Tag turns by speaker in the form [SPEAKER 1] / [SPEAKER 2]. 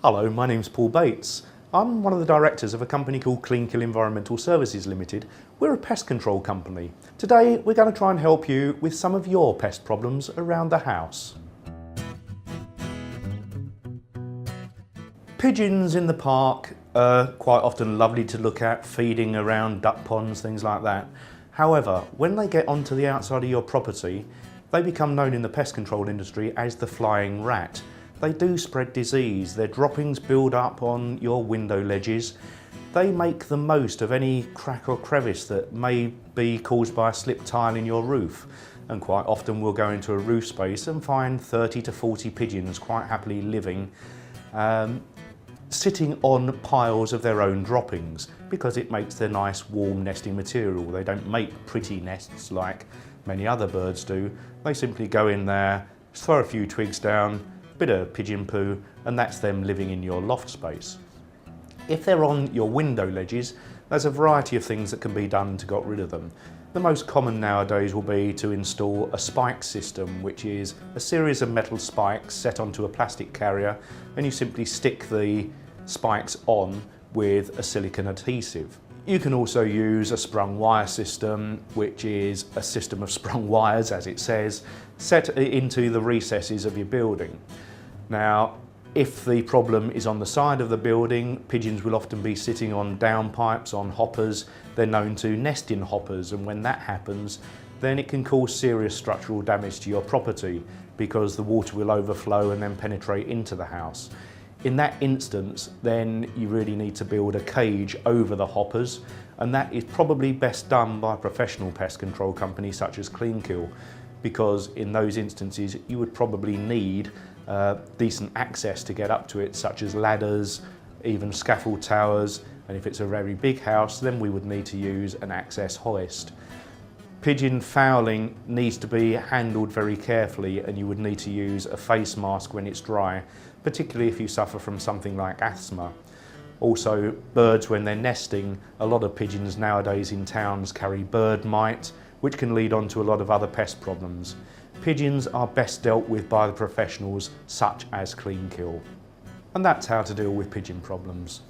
[SPEAKER 1] Hello, my name's Paul Bates. I'm one of the directors of a company called Cleankill Environmental Services Limited. We're a pest control company. Today we're going to try and help you with some of your pest problems around the house. Pigeons in the park are quite often lovely to look at, feeding around duck ponds, things like that. However, when they get onto the outside of your property, they become known in the pest control industry as the flying rat. They do spread disease, their droppings build up on your window ledges. They make the most of any crack or crevice that may be caused by a slip tile in your roof. And quite often we'll go into a roof space and find 30 to 40 pigeons quite happily living, sitting on piles of their own droppings because it makes their nice warm nesting material. They don't make pretty nests like many other birds do. They simply go in there, throw a few twigs down, bit of pigeon poo, and that's them living in your loft space. If they're on your window ledges, there's a variety of things that can be done to get rid of them. The most common nowadays will be to install a spike system, which is a series of metal spikes set onto a plastic carrier, and you simply stick the spikes on with a silicone adhesive. You can also use a sprung wire system, which is a system of sprung wires, as it says, set into the recesses of your building. Now, if the problem is on the side of the building, pigeons will often be sitting on downpipes, on hoppers. They're known to nest in hoppers, and when that happens, then it can cause serious structural damage to your property because the water will overflow and then penetrate into the house. In that instance, then you really need to build a cage over the hoppers, and that is probably best done by a professional pest control company such as Cleankill, because in those instances you would probably need decent access to get up to it, such as ladders, even scaffold towers, and if it's a very big house then we would need to use an access hoist. Pigeon fouling needs to be handled very carefully, and you would need to use a face mask when it's dry, particularly if you suffer from something like asthma. Also, birds when they're nesting, a lot of pigeons nowadays in towns carry bird mite, which can lead on to a lot of other pest problems. Pigeons are best dealt with by the professionals such as Cleankill. And that's how to deal with pigeon problems.